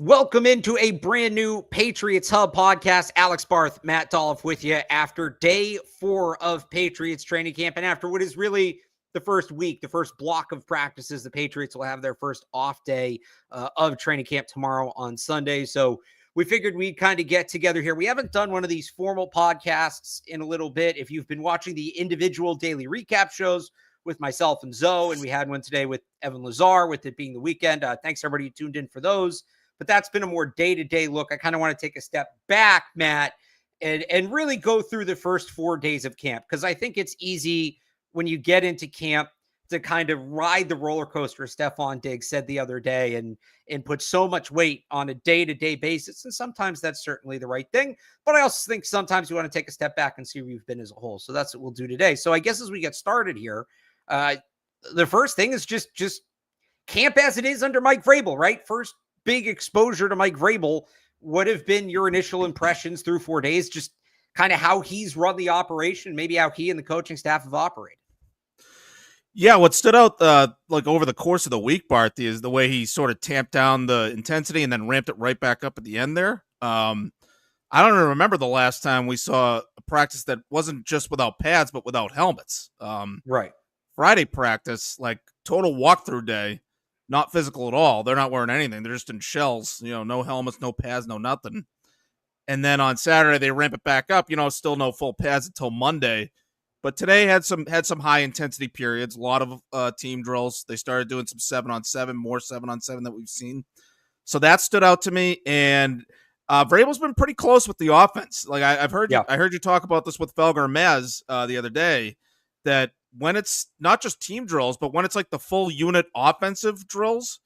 Welcome into a brand new Patriots Hub podcast. Alex Barth, Matt Dolloff with you after day 4 of Patriots training camp and after what is really the first week, the first block of practices. The Patriots will have their first off day of training camp tomorrow on Sunday. So we figured we'd kind of get together here. We haven't done one of these formal podcasts in a little bit. If you've been watching the individual daily recap shows with myself and Zoe, and we had one today with Evan Lazar, with it being the weekend. Thanks everybody who tuned in for those. But that's been a more day-to-day look. I kind of want to take a step back, Matt, and really go through the first 4 days of camp, because I think it's easy when you get into camp to kind of ride the roller coaster, as Stephon Diggs said the other day, and put so much weight on a day-to-day basis. And sometimes that's certainly the right thing. But I also think sometimes you want to take a step back and see where you've been as a whole. So that's what we'll do today. So I guess as we get started here, the first thing is just camp as it is under Mike Vrabel, right? First big exposure to Mike Vrabel. What have been your initial impressions through 4 days? Just kind of how he's run the operation, maybe how he and the coaching staff have operated. Yeah, what stood out like over the course of the week, Barth, is the way he sort of tamped down the intensity and then ramped it right back up at the end there. I don't even remember the last time we saw a practice that wasn't just without pads, but without helmets. Right. Friday practice, like total walkthrough day. Not physical at all. They're not wearing anything. They're just in shells, no helmets, no pads, no nothing. And then on Saturday, they ramp it back up, still no full pads until Monday. But today had some high intensity periods, a lot of team drills. They started doing some 7-on-7, more 7-on-7 that we've seen. So that stood out to me. And Vrabel's been pretty close with the offense. Like I heard you talk about this with Felger and Maz the other day, that when it's not just team drills, but when it's like the full unit offensive drills,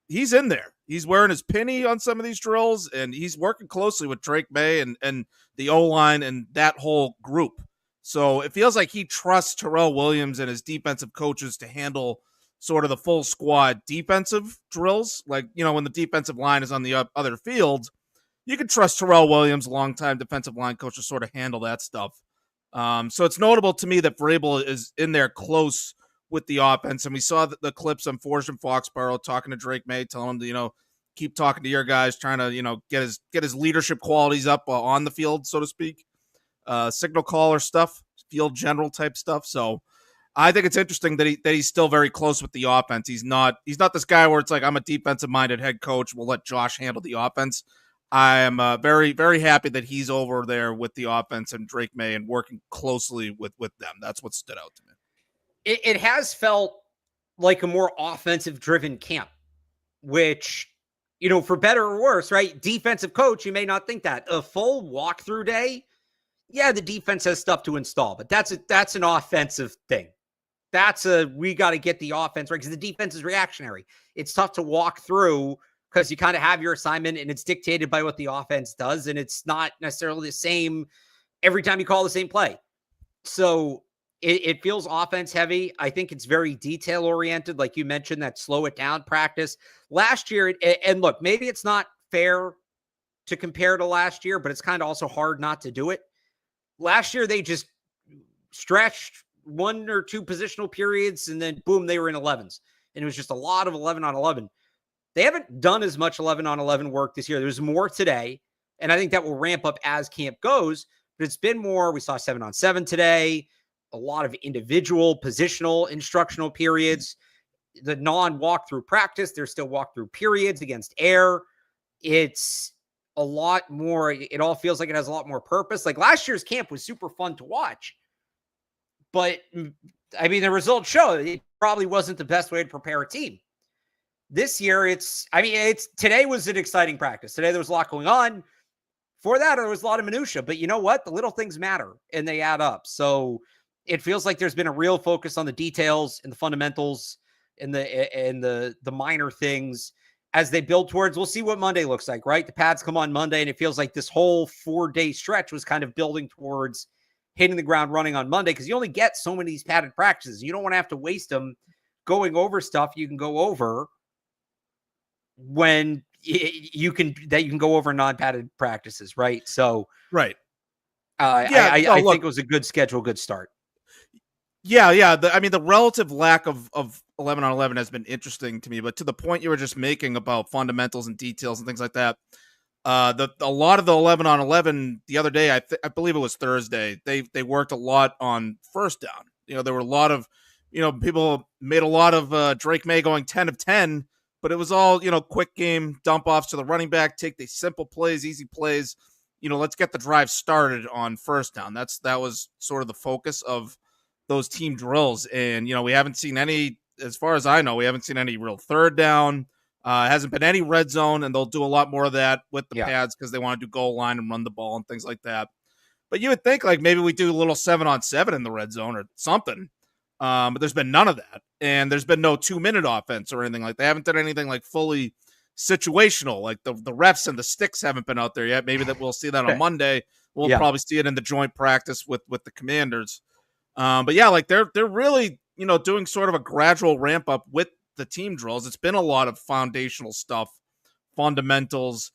he's in there. He's wearing his penny on some of these drills, and he's working closely with Drake May and the O-line and that whole group. So it feels like he trusts Terrell Williams and his defensive coaches to handle sort of the full squad defensive drills. Like, when the defensive line is on the other field, you can trust Terrell Williams, longtime defensive line coach, to sort of handle that stuff. So it's notable to me that Vrabel is in there close with the offense. And we saw the clips on Forge and Foxborough talking to Drake May, telling him to, keep talking to your guys, trying to, get his leadership qualities up on the field, so to speak. Signal caller stuff, field general type stuff. So I think it's interesting that he's still very close with the offense. He's not this guy where it's like, I'm a defensive minded head coach, we'll let Josh handle the offense. I am very, very happy that he's over there with the offense and Drake May and working closely with them. That's what stood out to me. It has felt like a more offensive-driven camp, which, for better or worse, right? Defensive coach, you may not think that. A full walkthrough day, yeah, the defense has stuff to install, but that's an offensive thing. We got to get the offense right, because the defense is reactionary. It's tough to walk through because you kind of have your assignment and it's dictated by what the offense does. And it's not necessarily the same every time you call the same play. So it feels offense heavy. I think it's very detail oriented. Like you mentioned, that slow it down practice last year. And look, maybe it's not fair to compare to last year, but it's kind of also hard not to do it. Last year, they just stretched 1 or 2 positional periods and then boom, they were in 11s. And it was just a lot of 11-on-11. They haven't done as much 11-on-11 work this year. There's more today, and I think that will ramp up as camp goes. But it's been more. We saw 7-on-7 today, a lot of individual, positional, instructional periods. The non-walkthrough practice, there's still walkthrough periods against air. It's a lot more. It all feels like it has a lot more purpose. Like last year's camp was super fun to watch. But, I mean, the results show it probably wasn't the best way to prepare a team. This year, today was an exciting practice. Today, there was a lot going on. For that, there was a lot of minutia. But you know what? The little things matter, and they add up. So it feels like there's been a real focus on the details and the fundamentals and the minor things as they build towards. We'll see what Monday looks like, right? The pads come on Monday, and it feels like this whole 4-day stretch was kind of building towards hitting the ground running on Monday, because you only get so many of these padded practices. You don't want to have to waste them going over stuff you can go over when you can go over non-padded practices, right? So, right. I think it was a good schedule, good start. Yeah. I mean, the relative lack of 11 on 11 has been interesting to me, but to the point you were just making about fundamentals and details and things like that, a lot of the 11 on 11 the other day, I believe it was Thursday, they worked a lot on first down. There were a lot of, people made a lot of Drake May going 10 of 10, but it was all, quick game dump offs to the running back, take the simple plays, easy plays. Let's get the drive started on first down. That was sort of the focus of those team drills. And, we haven't seen any, as far as I know, we haven't seen any real third down. Hasn't been any red zone, and they'll do a lot more of that with the pads because they want to do goal line and run the ball and things like that. But you would think like maybe we do a little 7-on-7 in the red zone or something. But there's been none of that. And there's been no 2-minute offense or anything like that. They haven't done anything like fully situational. Like the refs and the sticks haven't been out there yet. Maybe that we'll see that on Monday. We'll probably see it in the joint practice with the Commanders. But yeah, like they're really, doing sort of a gradual ramp up with the team drills. It's been a lot of foundational stuff, fundamentals,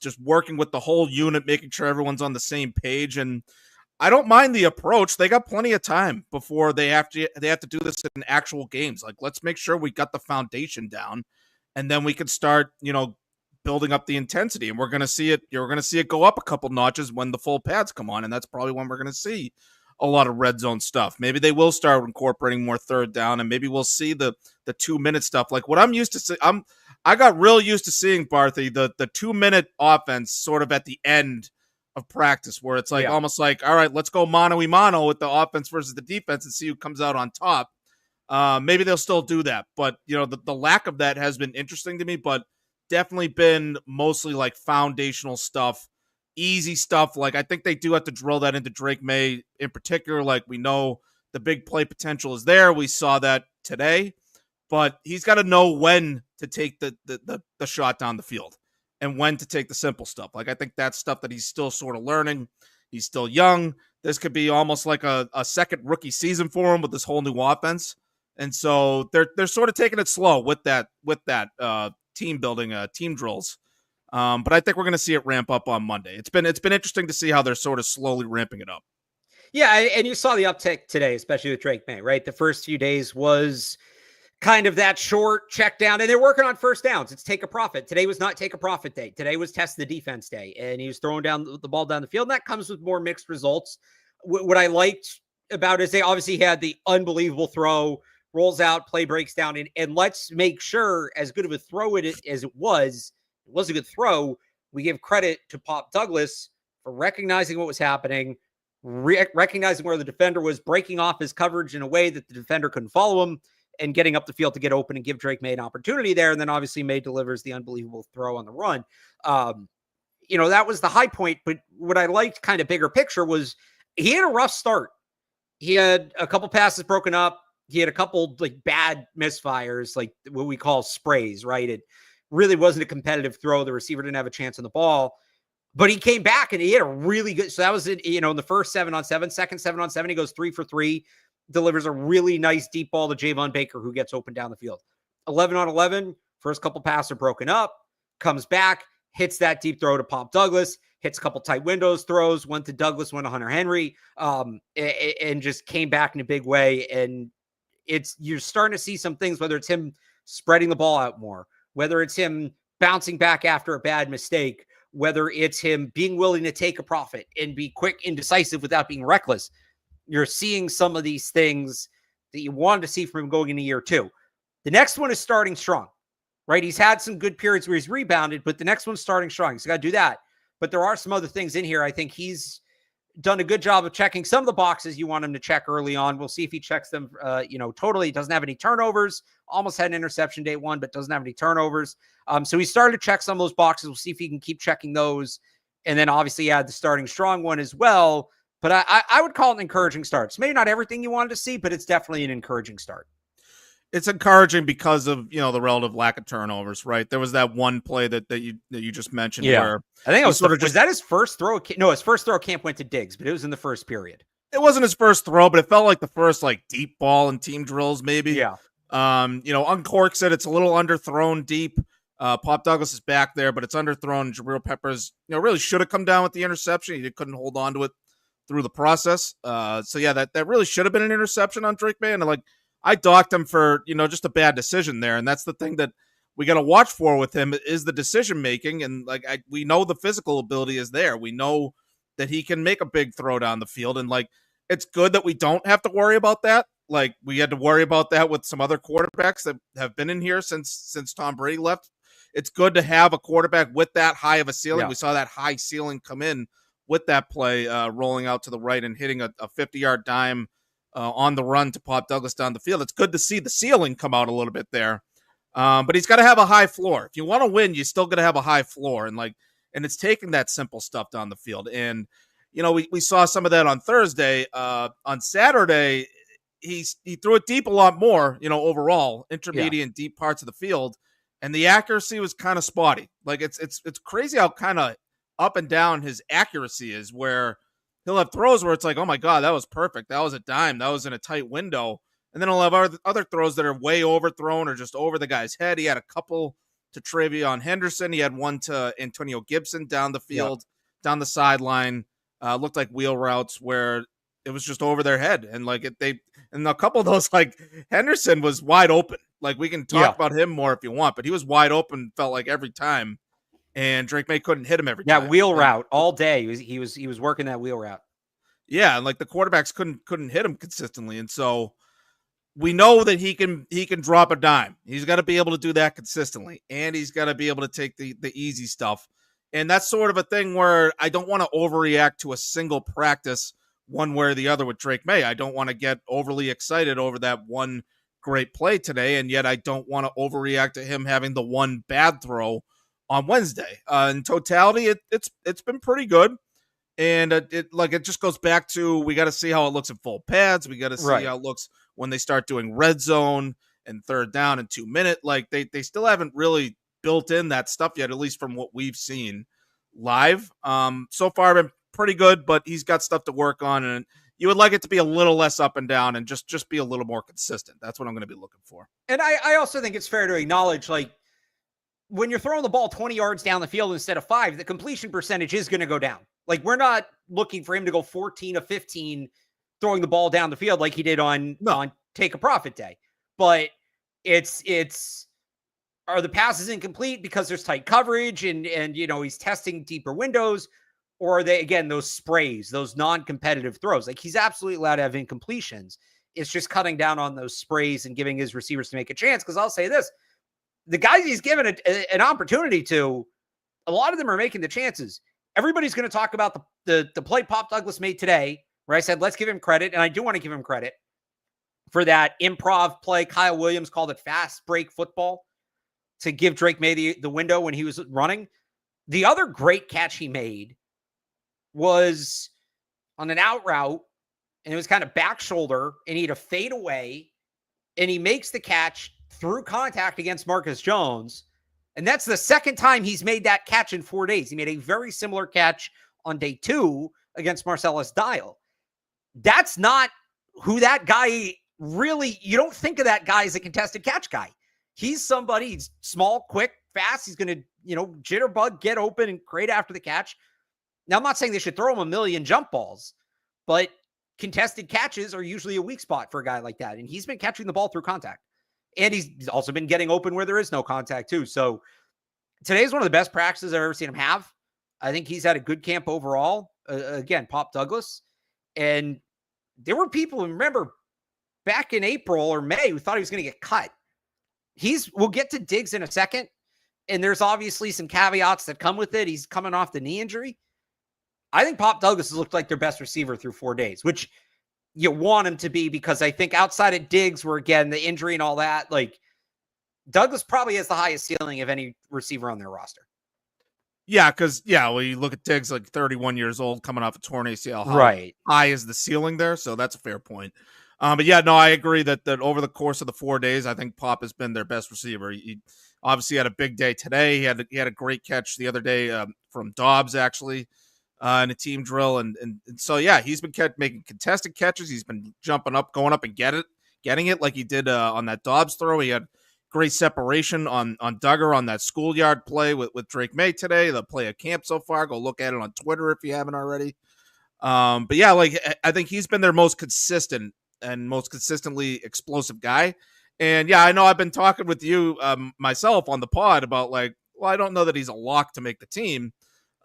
just working with the whole unit, making sure everyone's on the same page. And I don't mind the approach. They got plenty of time before they have to do this in actual games. Like, let's make sure we got the foundation down, and then we can start, building up the intensity. And we're going to see it. You're going to see it go up a couple notches when the full pads come on, and that's probably when we're going to see a lot of red zone stuff. Maybe they will start incorporating more third down, and maybe we'll see the 2-minute stuff. Like what I'm used to see, I got real used to seeing, Barthy, the 2-minute offense sort of at the end of practice, where it's like almost like, all right, let's go mano-y-mano with the offense versus the defense and see who comes out on top. Maybe they'll still do that, but the lack of that has been interesting to me, but definitely been mostly like foundational stuff. Easy stuff. Like I think they do have to drill that into Drake May in particular. Like we know the big play potential is there. We saw that today, but he's got to know when to take the shot down the field and when to take the simple stuff. Like I think that's stuff that he's still sort of learning. He's still young. This could be almost like a second rookie season for him with this whole new offense. And so they're sort of taking it slow with that team building, team drills. But I think we're going to see it ramp up on Monday. It's been interesting to see how they're sort of slowly ramping it up. Yeah, and you saw the uptick today, especially with Drake May, right? The first few days was kind of that short check down, and they're working on first downs. It's take a profit. Today was not take a profit day. Today was test the defense day, and he was throwing down the ball down the field, and that comes with more mixed results. What I liked about it is they obviously had the unbelievable throw, rolls out, play breaks down, and let's make sure, as good of a throw as it was a good throw. We give credit to Pop Douglas for recognizing what was happening, recognizing where the defender was, breaking off his coverage in a way that the defender couldn't follow him, and getting up the field to get open and give Drake May an opportunity there. And then obviously May delivers the unbelievable throw on the run. That was the high point. But what I liked kind of bigger picture was he had a rough start. He had a couple passes broken up. He had a couple like bad misfires, like what we call sprays, right? It really wasn't a competitive throw. The receiver didn't have a chance on the ball, but he came back and he had a really good. So that was it, in the first 7-on-7, second 7-on-7, he goes 3 for 3, delivers a really nice deep ball to Javon Baker, who gets open down the field. 11-on-11, first couple passes are broken up, comes back, hits that deep throw to Pop Douglas, hits a couple tight windows throws, one to Douglas, one to Hunter Henry, and just came back in a big way. And you're starting to see some things, whether it's him spreading the ball out more, whether it's him bouncing back after a bad mistake, whether it's him being willing to take a profit and be quick and decisive without being reckless. You're seeing some of these things that you wanted to see from him going into year 2. The next one is starting strong, right? He's had some good periods where he's rebounded, but the next one's starting strong. He's got to do that. But there are some other things in here. I think he's done a good job of checking some of the boxes you want him to check early on. We'll see if he checks them, totally. He doesn't have any turnovers. Almost had an interception day 1, but doesn't have any turnovers. So he started to check some of those boxes. We'll see if he can keep checking those. And then obviously add the starting strong one as well. But I would call it an encouraging start. It's maybe not everything you wanted to see, but it's definitely an encouraging start. It's encouraging because of, the relative lack of turnovers, right? There was that one play that you just mentioned where I think it was was that his first throw? No, his first throw camp went to Diggs, but it was in the first period. It wasn't his first throw, but it felt like the first like deep ball in team drills, maybe. Yeah. Uncorks it. It's a little underthrown deep. Pop Douglas is back there, but it's underthrown. Jabril Peppers, really should have come down with the interception. He couldn't hold on to it through the process. So yeah, that really should have been an interception on Drake May, and like I docked him for just a bad decision there, and that's the thing that we got to watch for with him is the decision making, and like we know the physical ability is there. We know that he can make a big throw down the field, and like it's good that we don't have to worry about that. Like we had to worry about that with some other quarterbacks that have been in here since Tom Brady left. It's good to have a quarterback with that high of a ceiling. Yeah. We saw that high ceiling come in with that play, rolling out to the right and hitting a 50-yard dime on the run to Pop Douglas down the field. It's good to see the ceiling come out a little bit there. But he's got to have a high floor. If you want to win, you still got to have a high floor. And it's taking that simple stuff down the field. And, we saw some of that on Thursday. On Saturday, he threw it deep a lot more, overall, intermediate and deep parts of the field. And the accuracy was kind of spotty. Like it's crazy how kind of up and down his accuracy is, where he'll have throws where it's like, oh my God, that was perfect. That was a dime. That was in a tight window. And then he'll have other throws that are way overthrown or just over the guy's head. He had a couple to Travion Henderson. He had one to Antonio Gibson down the field, down the sideline. Looked like wheel routes where it was just over their head. And and a couple of those, like Henderson was wide open. Like we can talk about him more if you want, but he was wide open, felt like every time. And Drake May couldn't hit him every time. Yeah, wheel route all day. He was working that wheel route. Yeah, and like the quarterbacks couldn't hit him consistently. And so we know that he can drop a dime. He's got to be able to do that consistently, and he's got to be able to take the easy stuff. And that's sort of a thing where I don't want to overreact to a single practice one way or the other with Drake May. I don't want to get overly excited over that one great play today, and yet I don't want to overreact to him having the one bad throw on Wednesday. In totality, it's been pretty good. And it just goes back to, we got to see how it looks in full pads. We got to see how it looks when they start doing red zone and third down and 2 minute. Like they still haven't really built in that stuff yet, at least from what we've seen live. So far been pretty good, but he's got stuff to work on, and you would like it to be a little less up and down and just be a little more consistent. That's what I'm going to be looking for. And I also think it's fair to acknowledge, like, when you're throwing the ball 20 yards down the field instead of 5, the completion percentage is going to go down. Like, we're not looking for him to go 14 of 15 throwing the ball down the field like he did on Take a Profit Day. But are the passes incomplete because there's tight coverage and he's testing deeper windows, or are they, again, those sprays, those non-competitive throws? Like, he's absolutely allowed to have incompletions. It's just cutting down on those sprays and giving his receivers to make a chance. Because I'll say this, the guys he's given an opportunity to, a lot of them are making the chances. Everybody's going to talk about the play Pop Douglas made today, where I said, let's give him credit. And I do want to give him credit for that improv play. Kyle Williams called it fast break football to give Drake May the window when he was running. The other great catch he made was on an out route, and it was kind of back shoulder, and he had a fade away, and he makes the catch through contact against Marcus Jones. And that's the second time he's made that catch in 4 days. He made a very similar catch on day 2 against Marcellus Dial. That's not who that guy really, you don't think of that guy as a contested catch guy. He's somebody, he's small, quick, fast. He's going to, jitterbug, get open and create after the catch. Now, I'm not saying they should throw him a million jump balls, but contested catches are usually a weak spot for a guy like that. And he's been catching the ball through contact. And he's also been getting open where there is no contact too. So today's one of the best practices I've ever seen him have. I think he's had a good camp overall. Again, Pop Douglas. And there were people, remember, back in April or May, who thought he was going to get cut. We'll get to Diggs in a second. And there's obviously some caveats that come with it. He's coming off the knee injury. I think Pop Douglas has looked like their best receiver through 4 days, which you want him to be, because I think outside of Diggs, where again, the injury and all that, like, Douglas probably has the highest ceiling of any receiver on their roster. Yeah, because, well, you look at Diggs, like 31 years old, coming off a torn ACL. Right. High is the ceiling there, so that's a fair point. But yeah, no, I agree that over the course of the 4 days, I think Pop has been their best receiver. He obviously had a big day today. He had a great catch the other day from Dobbs, actually, in a team drill. And so, yeah, he's been making contested catches. He's been jumping up, going up and getting it like he did on that Dobbs throw. He had great separation on Duggar on that schoolyard play with Drake May today, the play of camp so far. Go look at it on Twitter if you haven't already. But yeah, like I think he's been their most consistent and most consistently explosive guy. And yeah, I know I've been talking with you myself on the pod about like, well, I don't know that he's a lock to make the team.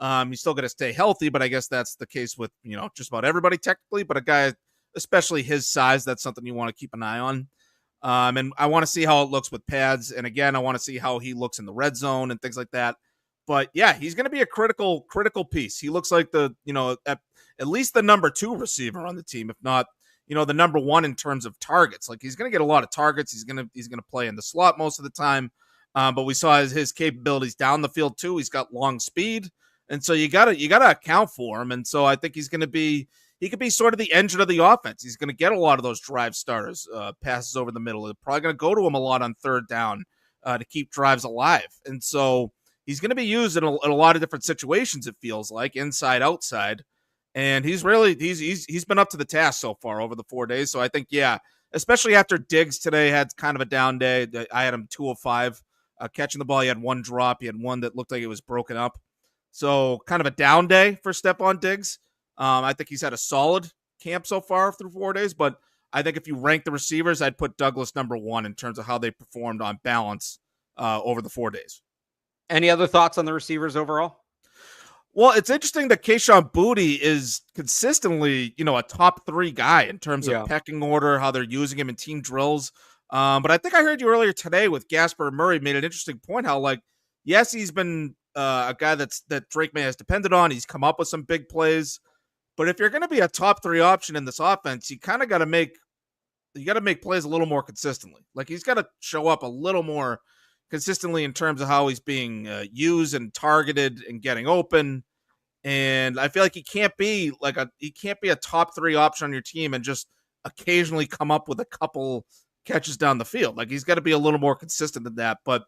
He's still going to stay healthy, but I guess that's the case with, just about everybody technically. But a guy, especially his size, that's something you want to keep an eye on. And I want to see how it looks with pads. And again, I want to see how he looks in the red zone and things like that. But yeah, he's going to be a critical piece. He looks like at least the number 2 receiver on the team, if not, the number 1 in terms of targets. Like he's going to get a lot of targets. He's going to play in the slot most of the time. But we saw his capabilities down the field too. He's got long speed. And so you gotta account for him. And so I think he could be sort of the engine of the offense. He's going to get a lot of those drive starters, passes over the middle. They're probably going to go to him a lot on third down to keep drives alive. And so he's going to be used in a lot of different situations, it feels like, inside, outside. And he's been up to the task so far over the 4 days. So I think, yeah, especially after Diggs today had kind of a down day. I had him 2 of 5 catching the ball. He had 1 drop. He had 1 that looked like it was broken up. So kind of a down day for Stephon Diggs. I think he's had a solid camp so far through 4 days, but I think if you rank the receivers, I'd put Douglas number 1 in terms of how they performed on balance over the 4 days. Any other thoughts on the receivers overall? Well, it's interesting that Kayshon Boutte is consistently, a top 3 guy in terms of pecking order, how they're using him in team drills. But I think I heard you earlier today with Gasper Murray made an interesting point how, like, yes, he's been a guy that Drake May has depended on. He's come up with some big plays. But if you're going to be a top 3 option in this offense, you kind of got to make plays a little more consistently. Like he's got to show up a little more consistently in terms of how he's being used and targeted and getting open. And I feel like he can't be a top 3 option on your team and just occasionally come up with a couple catches down the field. Like he's got to be a little more consistent than that. But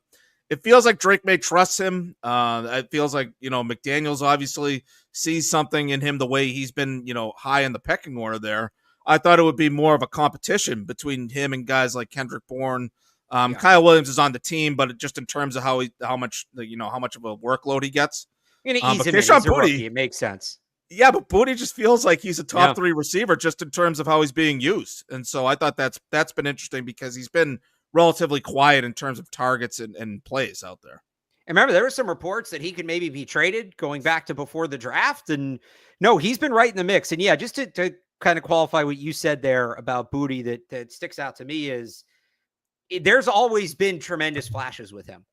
it feels like Drake May trusts him. It feels like, McDaniels obviously sees something in him the way he's been, high in the pecking order there. I thought it would be more of a competition between him and guys like Kendrick Bourne. Kyle Williams is on the team, but just in terms of how much of a workload he gets. You're going to ease him in. He's a rookie. It makes sense. Yeah, but Boutte just feels like he's a top 3 receiver just in terms of how he's being used. And so I thought that's been interesting because he's been relatively quiet in terms of targets and plays out there. And remember, there were some reports that he could maybe be traded going back to before the draft. And no, he's been right in the mix. And yeah, just to kind of qualify what you said there about Boutte that sticks out to me is there's always been tremendous flashes with him.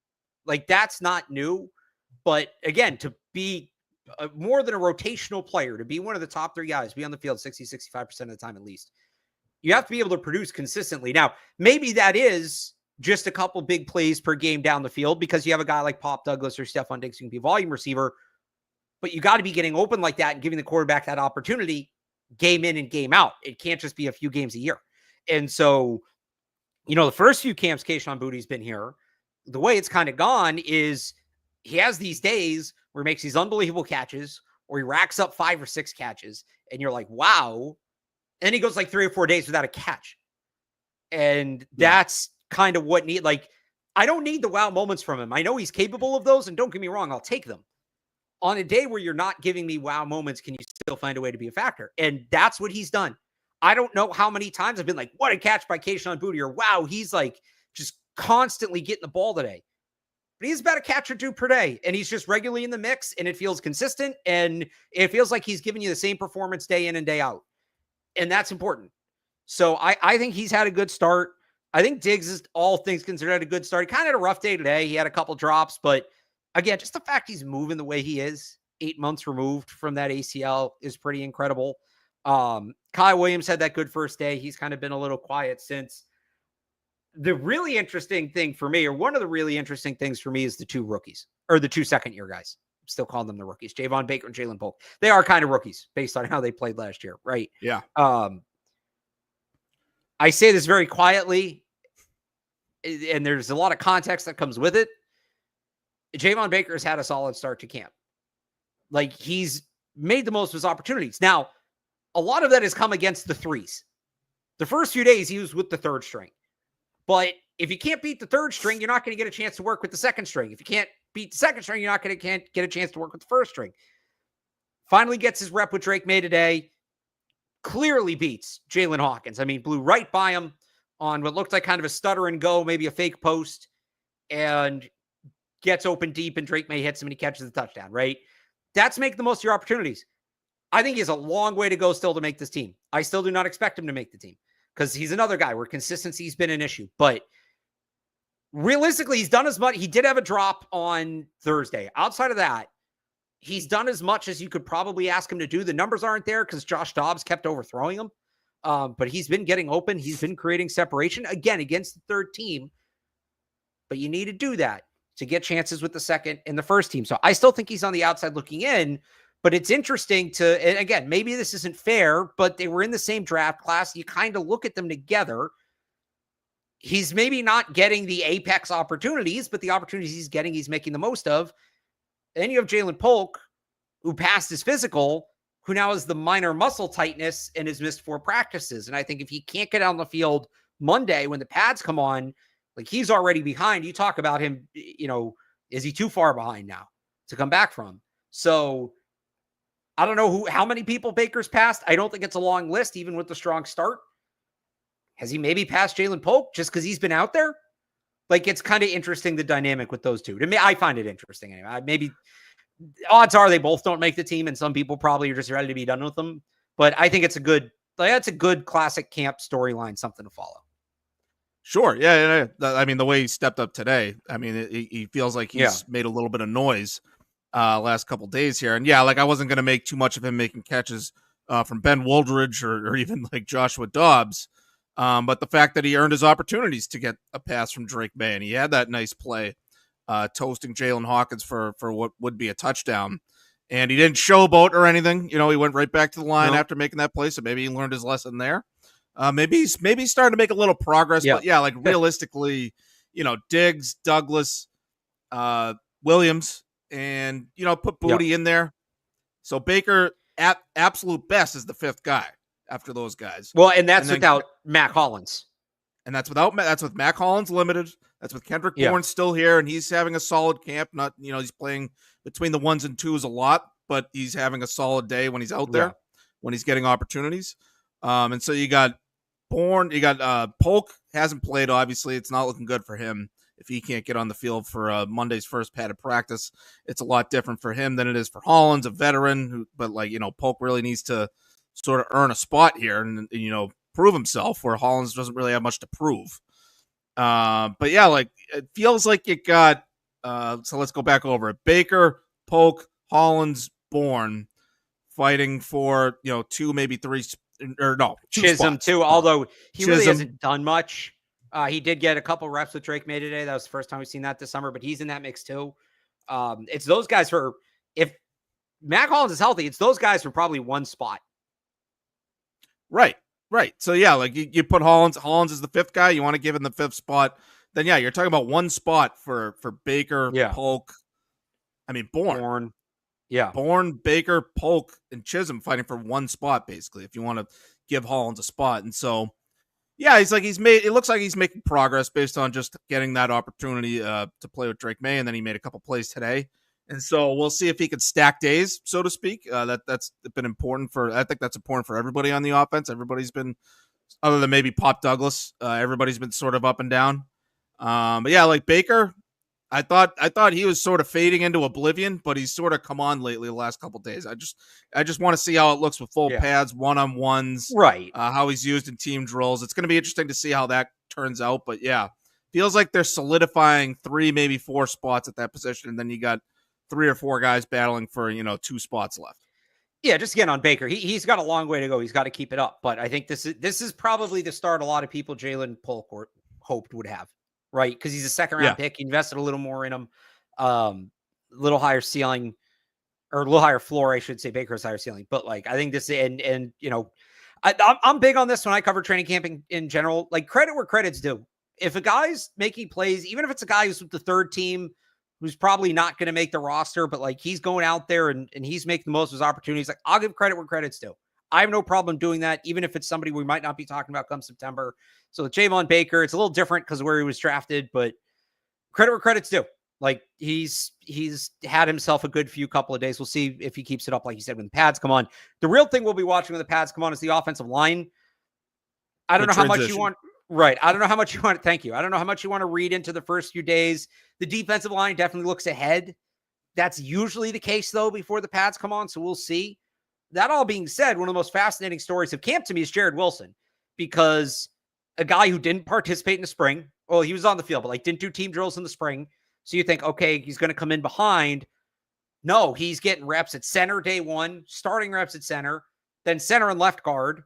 Like that's not new. But again, to be more than a rotational player, to be one of the top 3 guys, be on the field 60-65% of the time at least, you have to be able to produce consistently. Now, maybe that is just a couple big plays per game down the field because you have a guy like Pop Douglas or Stephon Diggs who can be a volume receiver, but you got to be getting open like that and giving the quarterback that opportunity game in and game out. It can't just be a few games a year. And so, the first few camps Kayshon Boutte's been here, the way it's kind of gone is he has these days where he makes these unbelievable catches or he racks up 5 or 6 catches and you're like, wow. And he goes like 3 or 4 days without a catch. And that's kind of what I don't need the wow moments from him. I know he's capable of those, and don't get me wrong, I'll take them. On a day where you're not giving me wow moments, can you still find a way to be a factor? And that's what he's done. I don't know how many times I've been like, what a catch by Kayshon Boutte, or wow, he's like just constantly getting the ball today. But he's about a catch or 2 per day, and he's just regularly in the mix, and it feels consistent, and it feels like he's giving you the same performance day in and day out. And that's important. So I think he's had a good start. I think Diggs is, all things considered, had a good start. He kind of had a rough day today. He had a couple drops, but again, just the fact he's moving the way he is, 8 months removed from that ACL, is pretty incredible. Kyle Williams had that good first day. He's kind of been a little quiet since. The really interesting thing for me, or one of the really interesting things for me, is the 2 rookies, or the 2 second-year guys. I'm still calling them the rookies, Javon Baker and Jalen Polk. They are kind of rookies based on how they played last year, right? Yeah. I say this very quietly, and there's a lot of context that comes with it. Javon Baker's had a solid start to camp. Like, he's made the most of his opportunities. Now, a lot of that has come against the 3s. The first few days, he was with the 3rd string. But if you can't beat the 3rd string, you're not going to get a chance to work with the 2nd string. If you can't beat the 2nd string, you're not going to get a chance to work with the 1st string. finally gets his rep with Drake May today. Clearly beats Jalen Hawkins. I mean, blew right by him on what looked like kind of a stutter and go, maybe a fake post, and gets open deep, and Drake May hits him and he catches the touchdown, right? That's make the most of your opportunities. I think he has a long way to go still to make this team. I still do not expect him to make the team because he's another guy where consistency's been an issue. But realistically, he's done as much. He did have a drop on Thursday. Outside of that, he's done as much as you could probably ask him to do. The numbers aren't there because Josh Dobbs kept overthrowing him. But he's been getting open. He's been creating separation, again, against the third team. But you need to do that to get chances with the second and the first team. So I still think he's on the outside looking in. But it's interesting to, and again, maybe this isn't fair, but they were in the same draft class. You kind of look at them together. He's maybe not getting the apex opportunities, but the opportunities he's getting, he's making the most of. Then you have Jalen Polk, who passed his physical, who now has the minor muscle tightness and has missed 4 practices. And I think if he can't get out on the field Monday when the pads come on, like he's already behind. You talk about him, is he too far behind now to come back from? So I don't know how many people Baker's passed. I don't think it's a long list, even with the strong start. Has he maybe passed Jalen Polk just because he's been out there? Like, it's kind of interesting, the dynamic with those two. To me, I find it interesting anyway. Maybe odds are they both don't make the team, and some people probably are just ready to be done with them. But I think it's that's a good classic camp storyline, something to follow. Sure. Yeah. I mean, the way he stepped up today, I mean, he feels like he's made a little bit of noise last couple days here. And yeah, like I wasn't going to make too much of him making catches from Ben Woldridge or even like Joshua Dobbs. But the fact that he earned his opportunities to get a pass from Drake May, and he had that nice play toasting Jalen Hawkins for what would be a touchdown. And he didn't showboat or anything. He went right back to the line after making that play. So maybe he learned his lesson there. Maybe he's starting to make a little progress. But yeah, like realistically, Diggs, Douglas, Williams, and, put Booty in there. So Baker at absolute best is the 5th guy after those guys. Well, and that's without Mac Hollins. And that's with Mac Hollins limited. That's with Kendrick Bourne still here, and he's having a solid camp. Not, he's playing between the 1s and 2s a lot, but he's having a solid day when he's out there, when he's getting opportunities. And so you got Bourne, you got Polk hasn't played, obviously. It's not looking good for him. If he can't get on the field for Monday's first padded practice, it's a lot different for him than it is for Hollins, a veteran. But Polk really needs to sort of earn a spot here and prove himself, where Hollins doesn't really have much to prove. But yeah, like it feels like you got. So let's go back over it. Baker, Polk, Hollins, Bourne fighting for 2, maybe 3, or no, Chisholm too. Although he really hasn't done much. He did get a couple reps with Drake May today. That was the first time we've seen that this summer, but he's in that mix too. It's those guys if Mac Hollins is healthy, it's those guys for probably 1 spot. Right. So yeah, like you put Hollins is the 5th guy. You want to give him the 5th spot. Then yeah, you're talking about 1 spot for Baker, Polk. I mean, Bourne. Yeah. Bourne, Baker, Polk, and Chisholm fighting for 1 spot, basically, if you want to give Hollins a spot. And so yeah, it looks like he's making progress based on just getting that opportunity to play with Drake May, and then he made a couple plays today. And so we'll see if he could stack days, so to speak. That's been important I think that's important for everybody on the offense. Everybody's been, other than maybe Pop Douglas, everybody's been sort of up and down. But yeah, like Baker, I thought he was sort of fading into oblivion, but he's sort of come on lately the last couple of days. I just want to see how it looks with full pads, one-on-ones, right? How he's used in team drills. It's going to be interesting to see how that turns out. But yeah, feels like they're solidifying 3, maybe 4 spots at that position, and then you got 3 or 4 guys battling for 2 spots left. Yeah, just again on Baker, he's got a long way to go. He's got to keep it up. But I think this is probably the start a lot of people Jalen Polk hoped would have. Right, because he's a 2nd-round pick. He invested a little more in him, a little higher ceiling, or a little higher floor, I should say. Baker's higher ceiling, but like I think this, and I'm big on this when I cover training camping in general. Like credit where credit's due. If a guy's making plays, even if it's a guy who's with the 3rd team, who's probably not going to make the roster, but like he's going out there and he's making the most of his opportunities. Like I'll give credit where credit's due. I have no problem doing that, even if it's somebody we might not be talking about come September. So with Javon Baker, it's a little different because of where he was drafted, but credit where credit's due. Like he's had himself a good few couple of days. We'll see if he keeps it up, like you said, when the pads come on. The real thing we'll be watching when the pads come on is the offensive line. I don't Good know how much you transition. want. Right. I don't know how much you want. Thank you. I don't know how much you want to read into the first few days. The defensive line definitely looks ahead. That's usually the case, though, before the pads come on. So we'll see. That all being said, one of the most fascinating stories of camp to me is Jared Wilson, because a guy who didn't participate in the spring, well, he was on the field, but like didn't do team drills in the spring. So you think, okay, he's going to come in behind. No, he's getting reps at center day one, starting reps at center, then center and left guard,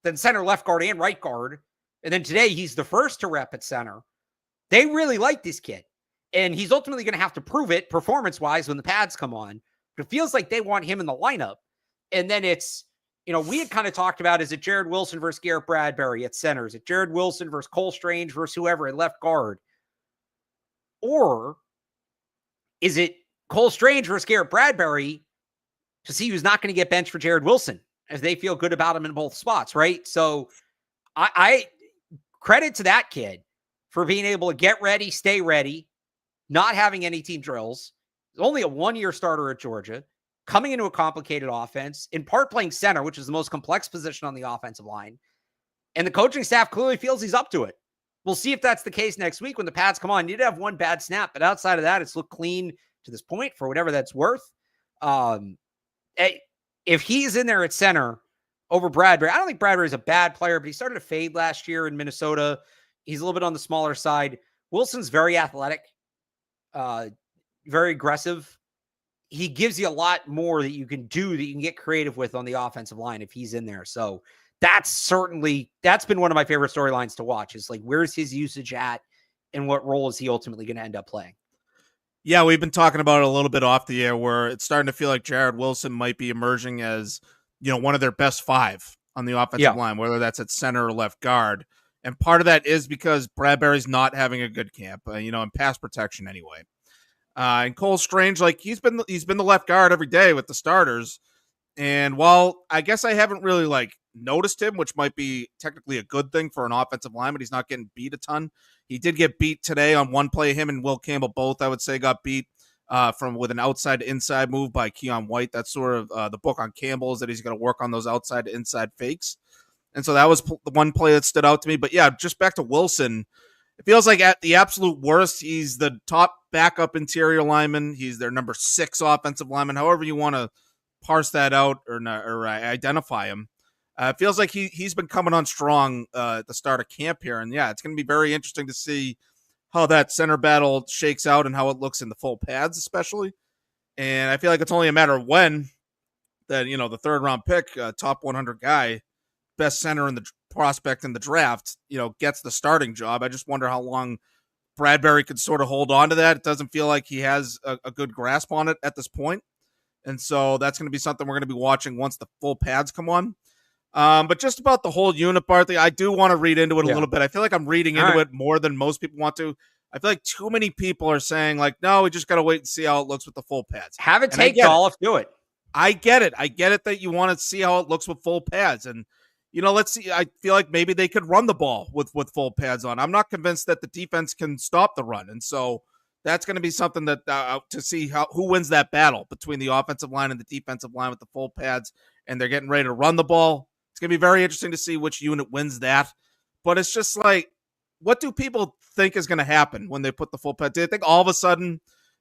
then center, left guard, and right guard. And then today he's the first to rep at center. They really like this kid. And he's ultimately going to have to prove it performance-wise when the pads come on. But it feels like they want him in the lineup. And then it's, we had kind of talked about, is it Jared Wilson versus Garrett Bradbury at center? Is it Jared Wilson versus Cole Strange versus whoever at left guard? Or is it Cole Strange versus Garrett Bradbury to see who's not going to get benched for Jared Wilson as they feel good about him in both spots, right? So I credit to that kid for being able to get ready, stay ready, not having any team drills. Only a one-year starter at Georgia, coming into a complicated offense, in part playing center, which is the most complex position on the offensive line. And the coaching staff clearly feels he's up to it. We'll see if that's the case next week when the pads come on. You did have one bad snap, but outside of that, it's looked clean to this point for whatever that's worth. If he's in there at center over Bradbury, I don't think Bradbury's a bad player, but he started to fade last year in Minnesota. He's a little bit on the smaller side. Wilson's very athletic, very aggressive. He gives you a lot more that you can do, that you can get creative with on the offensive line if he's in there. So that's been one of my favorite storylines to watch, is like, where's his usage at and what role is he ultimately going to end up playing? Yeah, we've been talking about it a little bit off the air, where it's starting to feel like Jared Wilson might be emerging as, one of their best five on the offensive line, whether that's at center or left guard. And part of that is because Bradbury's not having a good camp, in pass protection anyway. And Cole Strange, like he's been the left guard every day with the starters. And while I guess I haven't really noticed him, which might be technically a good thing for an offensive lineman, he's not getting beat a ton. He did get beat today on one play. Him and Will Campbell both, I would say, got beat with an outside to inside move by Keon White. That's sort of the book on Campbell, is that he's going to work on those outside to inside fakes. And so that was the one play that stood out to me. But yeah, just back to Wilson, it feels like at the absolute worst, he's the top backup interior lineman. He's their number 6 offensive lineman, however you want to parse that out or identify him. It feels like he's been coming on strong at the start of camp here. And yeah, it's going to be very interesting to see how that center battle shakes out and how it looks in the full pads, especially. And I feel like it's only a matter of when that, the third round pick, top 100 guy, best center in the prospect in the draft, gets the starting job. I just wonder how long Bradbury could sort of hold on to that. It doesn't feel like he has a good grasp on it at this point. And so that's going to be something we're going to be watching once the full pads come on. But just about the whole unit, Barthy, I do want to read into it a little bit. I feel like I'm reading into it more than most people want to. I feel like too many people are saying no, we just got to wait and see how it looks with the full pads. Have it take Dolloff, do it. I get it. I get it that you want to see how it looks with full pads. And, let's see. I feel like maybe they could run the ball with full pads on. I'm not convinced that the defense can stop the run. And so that's going to be something that to see who wins that battle between the offensive line and the defensive line with the full pads, and they're getting ready to run the ball. It's going to be very interesting to see which unit wins that. But it's just what do people think is going to happen when they put the full pads? Do they think all of a sudden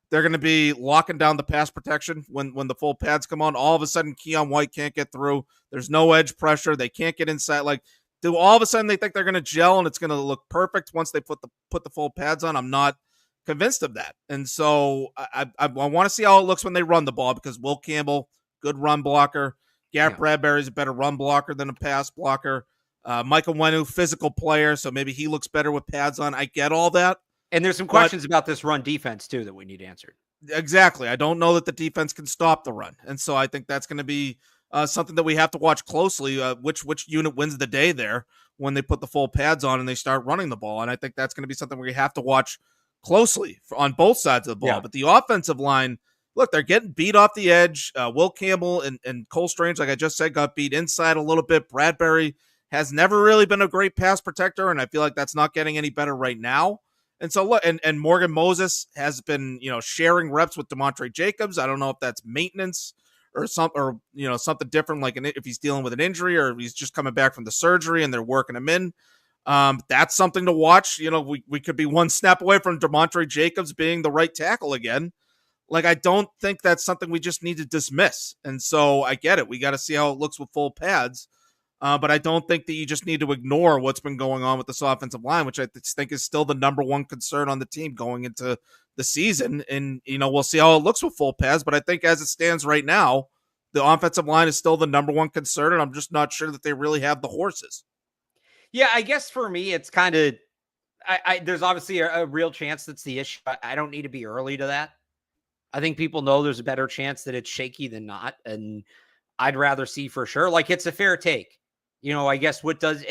they're going to be locking down the pass protection when the full pads come on? All of a sudden Keon White can't get through. There's no edge pressure. They can't get inside. Do all of a sudden they think they're going to gel and it's going to look perfect once they put the full pads on? I'm not convinced of that. And so I want to see how it looks when they run the ball, because Will Campbell, good run blocker. Garrett Bradbury is a better run blocker than a pass blocker. Michael Wenu, physical player, so maybe he looks better with pads on. I get all that. And there's some questions about this run defense, too, that we need answered. Exactly. I don't know that the defense can stop the run. And so I think that's going to be something that we have to watch closely, which unit wins the day there when they put the full pads on and they start running the ball. And I think that's going to be something we have to watch closely on both sides of the ball. Yeah. But the offensive line, look, they're getting beat off the edge. Will Campbell and Cole Strange, like I just said, got beat inside a little bit. Bradbury has never really been a great pass protector, and I feel like that's not getting any better right now. And so look, and Morgan Moses has been, sharing reps with Demontre Jacobs. I don't know if that's maintenance or something different, like if he's dealing with an injury or if he's just coming back from the surgery and they're working him in. That's something to watch. We could be one snap away from Demontre Jacobs being the right tackle again. Like, I don't think that's something we just need to dismiss. And so I get it. We got to see how it looks with full pads. But I don't think that you just need to ignore what's been going on with this offensive line, which I think is still the number one concern on the team going into the season. And, we'll see how it looks with full pads. But I think as it stands right now, the offensive line is still the number one concern. And I'm just not sure that they really have the horses. Yeah, I guess for me, it's kind of, there's obviously a real chance that's the issue. I don't need to be early to that. I think people know there's a better chance that it's shaky than not. And I'd rather see for sure. Like, it's a fair take. I guess what does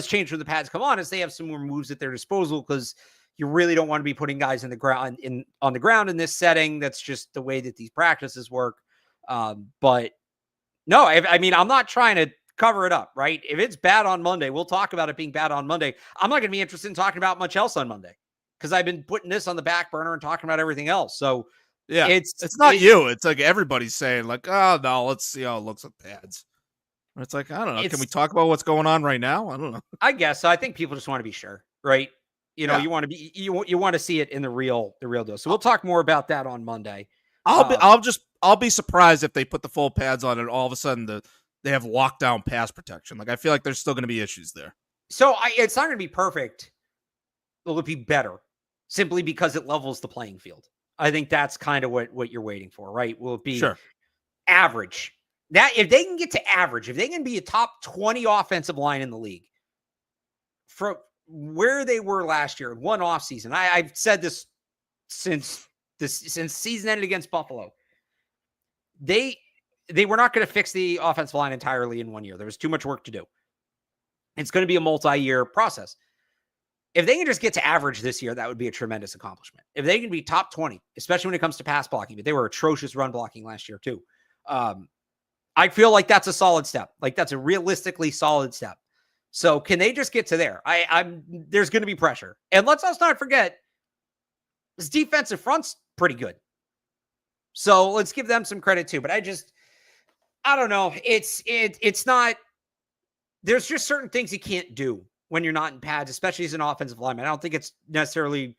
change when the pads come on is they have some more moves at their disposal, because you really don't want to be putting guys on the ground in this setting. That's just the way that these practices work. But no, I mean, I'm not trying to cover it up, right? If it's bad on Monday, we'll talk about it being bad on Monday. I'm not going to be interested in talking about much else on Monday, because I've been putting this on the back burner and talking about everything else. So yeah, it's not you. It's like everybody's saying, like, oh no, let's see how it looks with pads. It's like, I don't know. Can we talk about what's going on right now? I don't know. I guess so. I think people just want to be sure, right? You want to be, you want to see it in the real deal. So we'll talk more about that on Monday. I'll be surprised if they put the full pads on and all of a sudden they have lockdown pass protection. Like, I feel like there's still going to be issues there. So it's not going to be perfect. Will it be better simply because it levels the playing field? I think that's kind of what you're waiting for, right? Will it be average? That if they can get to average, if they can be a top 20 offensive line in the league from where they were last year, one offseason, I've said this since season ended against Buffalo. They were not going to fix the offensive line entirely in 1 year. There was too much work to do. It's going to be a multi-year process. If they can just get to average this year, that would be a tremendous accomplishment. If they can be top 20, especially when it comes to pass blocking, but they were atrocious run blocking last year too. I feel like that's a solid step. Like, that's a realistically solid step. So can they just get to there? There's going to be pressure. And let's also not forget, this defensive front's pretty good. So let's give them some credit too. But I don't know. It's not, there's just certain things you can't do when you're not in pads, especially as an offensive lineman. I don't think it's necessarily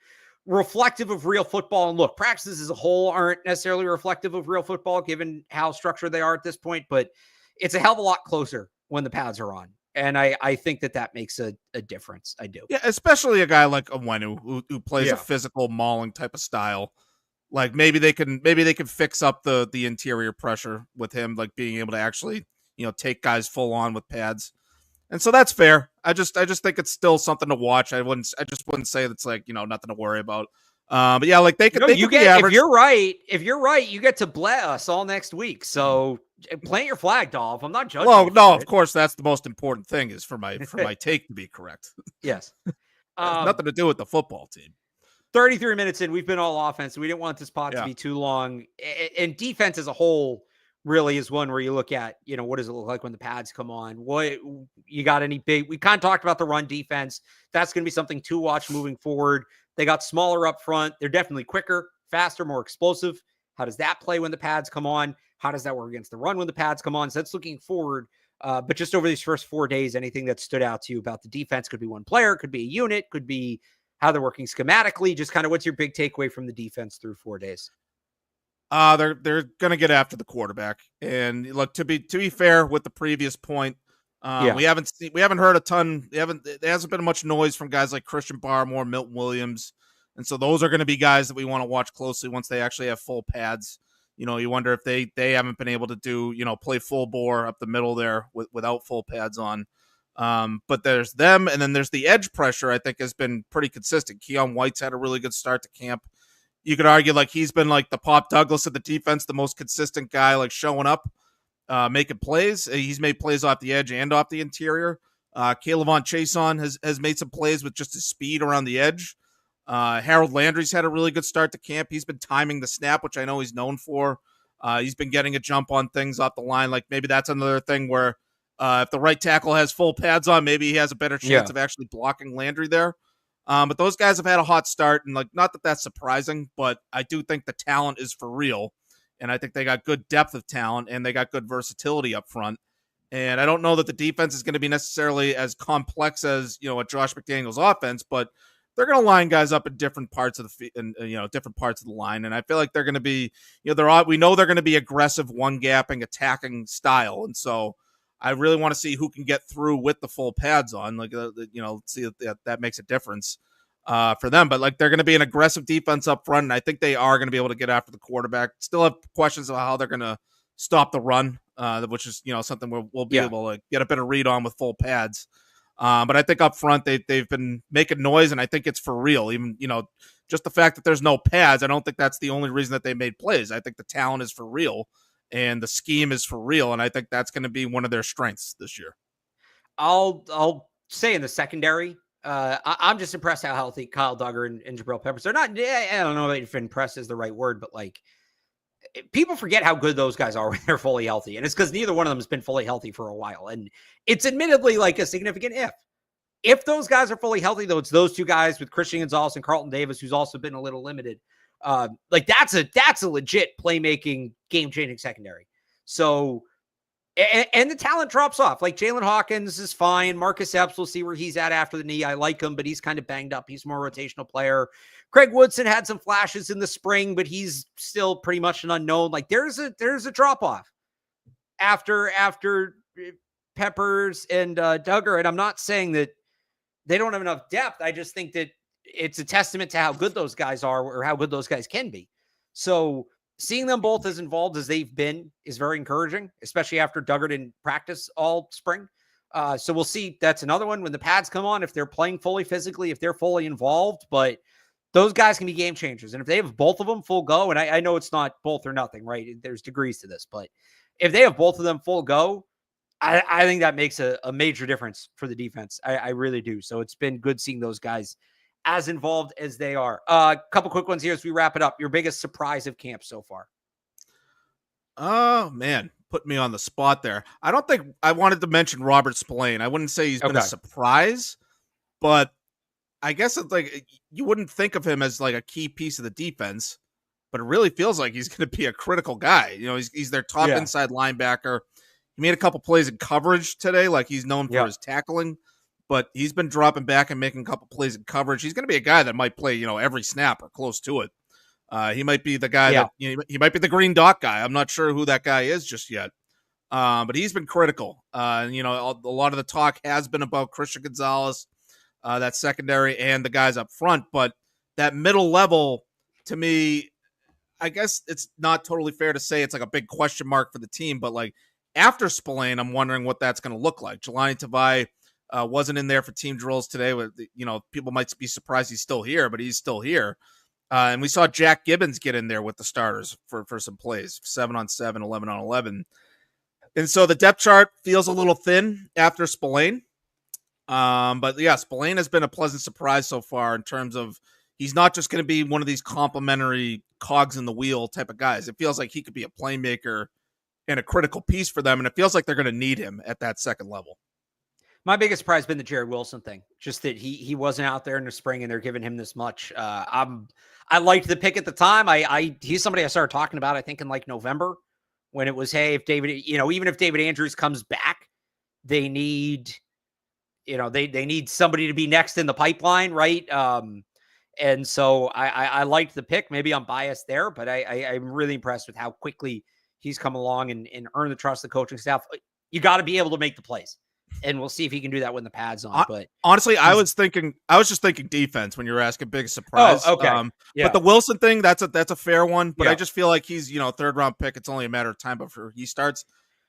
reflective of real football. And look, practices as a whole aren't necessarily reflective of real football, given how structured they are at this point, but it's a hell of a lot closer when the pads are on. And I think that makes a difference. I do. Yeah, especially a guy like Onwenu who plays a physical mauling type of style. Like, maybe they can fix up the interior pressure with him, like being able to actually, take guys full on with pads. And so that's fair. I just think it's still something to watch. I just wouldn't say it's like, nothing to worry about. But yeah, like they could be average. If you're right, you get to bless us all next week. So plant your flag, Dolph. I'm not judging. Well, no, of course that's the most important thing is for my take to be correct. Yes. Nothing to do with the football team. 33 minutes in, we've been all offense. We didn't want this pod to be too long. And defense as a whole really is one where you look at, what does it look like when the pads come on? What you got any big, we kind of talked about the run defense. That's going to be something to watch moving forward. They got smaller up front. They're definitely quicker, faster, more explosive. How does that play when the pads come on? How does that work against the run when the pads come on? So that's looking forward. But just over these first 4 days, anything that stood out to you about the defense? Could be one player, could be a unit, could be how they're working schematically. Just kind of what's your big takeaway from the defense through 4 days? They're going to get after the quarterback. And look, to be fair with the previous point, we haven't heard a ton. There hasn't been much noise from guys like Christian Barmore, Milton Williams. And so those are going to be guys that we want to watch closely once they actually have full pads. You wonder if they haven't been able to do, play full bore up the middle there without full pads on. But there's them, and then there's the edge pressure, I think, has been pretty consistent. Keon White's had a really good start to camp. You could argue like he's been like the Pop Douglas of the defense, the most consistent guy, like showing up, making plays. He's made plays off the edge and off the interior. Kaylavon Chason has made some plays with just his speed around the edge. Harold Landry's had a really good start to camp. He's been timing the snap, which I know he's known for. He's been getting a jump on things off the line. Like maybe that's another thing where if the right tackle has full pads on, maybe he has a better chance of actually blocking Landry there. But those guys have had a hot start, and like, not that that's surprising, but I do think the talent is for real, and I think they got good depth of talent, and they got good versatility up front. And I don't know that the defense is going to be necessarily as complex as, a Josh McDaniels offense, but they're going to line guys up in different parts of different parts of the line. And I feel like they're going to be, we know they're going to be aggressive, one gapping, attacking style. And so I really want to see who can get through with the full pads on, see if that makes a difference for them. But like, they're going to be an aggressive defense up front, and I think they are going to be able to get after the quarterback. Still have questions about how they're going to stop the run, which is something we'll be able to get a better read on with full pads. But I think up front they've been making noise, and I think it's for real. Even just the fact that there's no pads, I don't think that's the only reason that they made plays. I think the talent is for real, and the scheme is for real, and I think that's going to be one of their strengths this year. I'll say in the secondary, I'm just impressed how healthy Kyle Duggar and Jabril Peppers are. Not, I don't know if impressed is the right word, but like, people forget how good those guys are when they're fully healthy. And it's because neither one of them has been fully healthy for a while. And it's admittedly like a significant if. If those guys are fully healthy, though, it's those two guys with Christian Gonzalez and Carlton Davis, who's also been a little limited. Like that's a legit playmaking, game-changing secondary. So, and the talent drops off. Like Jalen Hawkins is fine. Marcus Epps, we'll see where he's at after the knee. I like him, but he's kind of banged up. He's a more rotational player. Craig Woodson had some flashes in the spring, but he's still pretty much an unknown. Like there's a drop off after Peppers and Duggar. And I'm not saying that they don't have enough depth. I just think that it's a testament to how good those guys are or how good those guys can be. So seeing them both as involved as they've been is very encouraging, especially after Duggar didn't practice all spring. So we'll see. That's another one when the pads come on, if they're playing fully physically, if they're fully involved, but those guys can be game changers. And if they have both of them full go, and I know it's not both or nothing, right? There's degrees to this, but if they have both of them full go, I think that makes a major difference for the defense. I really do. So it's been good seeing those guys as involved as they are. A couple quick ones here as we wrap it up. Your biggest surprise of camp so far? Oh, man. Put me on the spot there. I don't think I wanted to mention Robert Spillane. I wouldn't say he's been a surprise, but I guess it's like you wouldn't think of him as like a key piece of the defense, but it really feels like he's going to be a critical guy. He's their top inside linebacker. He made a couple plays in coverage today, like he's known for his tackling, but he's been dropping back and making a couple plays in coverage. He's going to be a guy that might play, every snap or close to it. He might be the guy that he might be the green dot guy. I'm not sure who that guy is just yet. But he's been critical. A lot of the talk has been about Christian Gonzalez, that secondary, and the guys up front. But that middle level, to me, I guess it's not totally fair to say it's like a big question mark for the team. But like after Spillane, I'm wondering what that's going to look like. Jelani Tavai wasn't in there for team drills today. People might be surprised he's still here, but he's still here. And we saw Jack Gibbons get in there with the starters for some plays, 7-on-7, 11-on-11. And so the depth chart feels a little thin after Spillane. But yeah, Spillane has been a pleasant surprise so far in terms of he's not just going to be one of these complimentary cogs in the wheel type of guys. It feels like he could be a playmaker and a critical piece for them. And it feels like they're going to need him at that second level. My biggest surprise has been the Jared Wilson thing. Just that he wasn't out there in the spring and they're giving him this much. I liked the pick at the time. He's somebody I started talking about, I think in like November, when it was, hey, if David, even if David Andrews comes back, they need, they need somebody to be next in the pipeline. Right. And so I liked the pick. Maybe I'm biased there, but I'm really impressed with how quickly he's come along and earned the trust of the coaching staff. You got to be able to make the plays. And we'll see if he can do that when the pad's on. But honestly, I was just thinking defense when you were asking big surprise. Oh, okay. But the Wilson thing, that's a fair one. But I just feel like he's, third round pick. It's only a matter of time before he starts.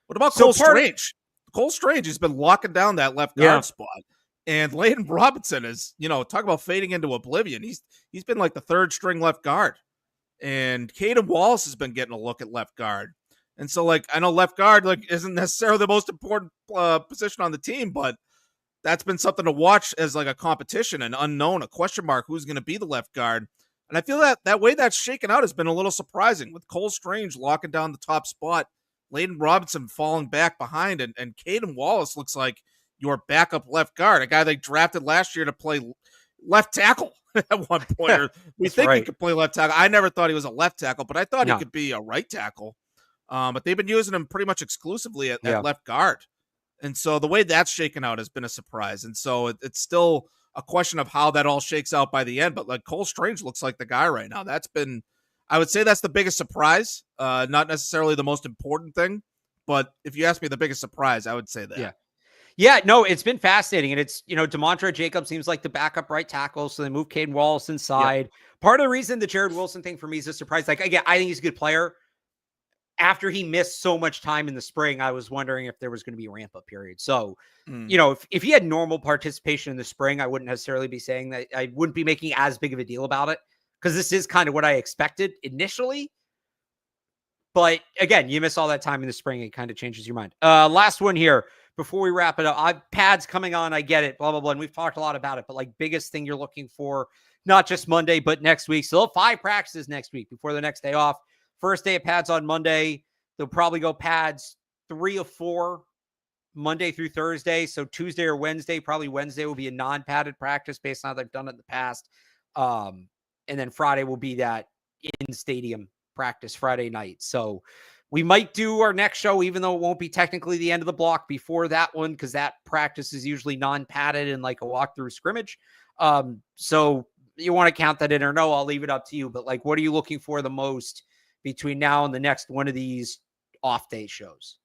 What about Cole Strange? Cole Strange has been locking down that left guard spot. And Layden Robinson is, talk about fading into oblivion. He's been like the third string left guard. And Caden Wallace has been getting a look at left guard. And so, like, I know left guard, like, isn't necessarily the most important position on the team, but that's been something to watch as, like, a competition, an unknown, a question mark, who's going to be the left guard. And I feel that way that's shaken out has been a little surprising, with Cole Strange locking down the top spot, Layden Robinson falling back behind, and Caden Wallace looks like your backup left guard, a guy they drafted last year to play left tackle at one point. Or we think he could play left tackle. I never thought he was a left tackle, but I thought he could be a right tackle. But they've been using him pretty much exclusively at left guard. And so the way that's shaken out has been a surprise. And so it's still a question of how that all shakes out by the end. But like Cole Strange looks like the guy right now. I would say that's the biggest surprise. Not necessarily the most important thing, but if you ask me the biggest surprise, I would say that. Yeah, no, it's been fascinating. And it's, DeMontre Jacobs seems like the backup right tackle. So they move Caden Wallace inside. Yep. Part of the reason the Jared Wilson thing for me is a surprise. Like, again, I think he's a good player. After he missed so much time in the spring, I was wondering if there was going to be a ramp up period. So, if he had normal participation in the spring, I wouldn't necessarily be saying that. I wouldn't be making as big of a deal about it because this is kind of what I expected initially. But again, you miss all that time in the spring, it kind of changes your mind. Last one here before we wrap it up. Pads coming on, I get it, blah, blah, blah. And we've talked a lot about it, but like biggest thing you're looking for, not just Monday, but next week. So 5 practices next week before the next day off. First day of pads on Monday. They'll probably go pads 3 or 4 Monday through Thursday. So Tuesday or Wednesday, probably Wednesday will be a non-padded practice based on how they've done it in the past. And then Friday will be that in-stadium practice Friday night. So we might do our next show, even though it won't be technically the end of the block before that one, because that practice is usually non-padded and like a walkthrough scrimmage. So you want to count that in or no, I'll leave it up to you. But like, what are you looking for the most between now and the next one of these off day shows?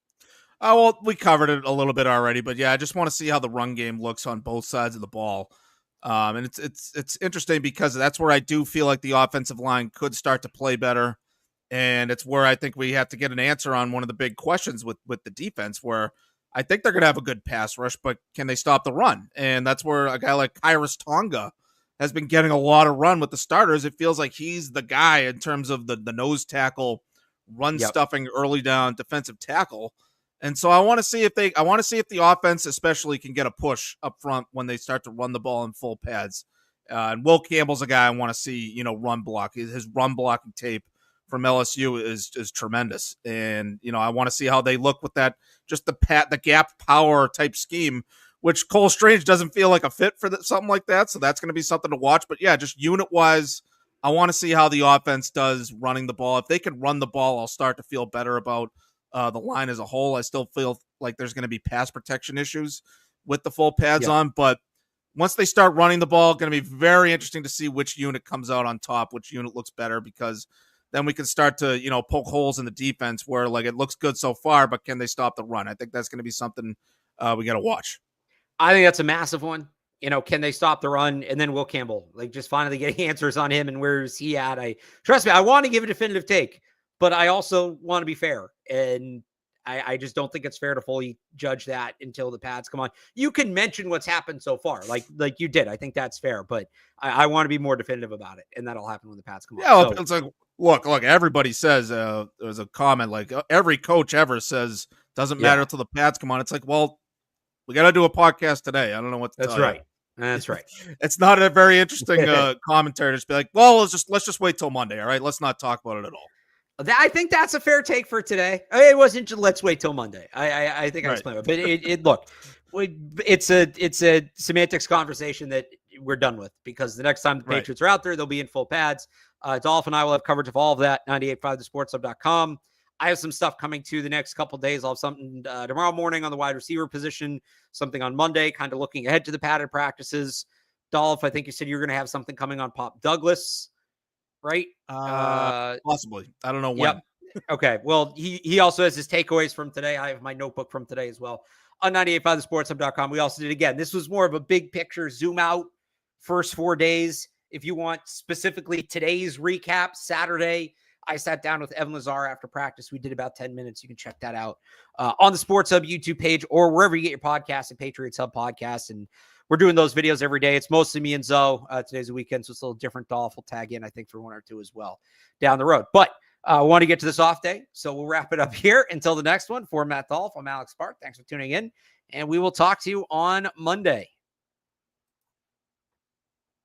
Well, we covered it a little bit already, but yeah, I just want to see how the run game looks on both sides of the ball. And it's interesting because that's where I do feel like the offensive line could start to play better. And it's where I think we have to get an answer on one of the big questions with the defense, where I think they're going to have a good pass rush, but can they stop the run? And that's where a guy like Kairos Tonga has been getting a lot of run with the starters. It feels like he's the guy in terms of the nose tackle, run stuffing, early down defensive tackle. And so I want to see if the offense especially can get a push up front when they start to run the ball in full pads. And Will Campbell's a guy I want to see, run block. His run blocking tape from LSU is tremendous. And, I want to see how they look with that, just the gap power type scheme, which Cole Strange doesn't feel like a fit for something like that. So that's going to be something to watch. But yeah, just unit wise, I want to see how the offense does running the ball. If they can run the ball, I'll start to feel better about the line as a whole. I still feel like there's going to be pass protection issues with the full pads on. But once they start running the ball, going to be very interesting to see which unit comes out on top, which unit looks better, because then we can start to, poke holes in the defense where like it looks good so far, but can they stop the run? I think that's going to be something we got to watch. I think that's a massive one. Can they stop the run? And then Will Campbell, like just finally getting answers on him and where is he at? Trust me, I want to give a definitive take, but I also want to be fair. And I just don't think it's fair to fully judge that until the pads come on. You can mention what's happened so far, like you did. I think that's fair, but I want to be more definitive about it, and that'll happen when the pads come on. Yeah, it's like, look, everybody says there's a comment like every coach ever says doesn't matter until the pads come on. It's like, well, we got to do a podcast today. I don't know what to tell you. That's right. It's not a very interesting commentary to just be like, well, let's just wait till Monday. All right, let's not talk about it at all. I think that's a fair take for today. It wasn't let's wait till Monday. I think I explained it, but it look, it's a semantics conversation that we're done with, because the next time the Patriots are out there, they'll be in full pads. Dolph and I will have coverage of all of that. 98.5thesportshub.com. I have some stuff coming to the next couple of days. I'll have something tomorrow morning on the wide receiver position, something on Monday, kind of looking ahead to the padded practices. Dolph, I think you said you're going to have something coming on Pop Douglas, right? Possibly. I don't know when. Yep. Okay. Well, he also has his takeaways from today. I have my notebook from today as well on 98.5thesportshub.com. We also did, again, this was more of a big picture zoom out first 4 days. If you want specifically today's recap, Saturday, I sat down with Evan Lazar after practice. We did about 10 minutes. You can check that out on the Sports Hub YouTube page or wherever you get your podcast at Patriots Hub Podcast. And we're doing those videos every day. It's mostly me and Zoe. Today's a weekend, so it's a little different. Dolph will tag in, I think, for 1 or 2 as well down the road. But I want to get to this off day, so we'll wrap it up here until the next one. For Matt Dolloff, I'm Alex Barth. Thanks for tuning in, and we will talk to you on Monday.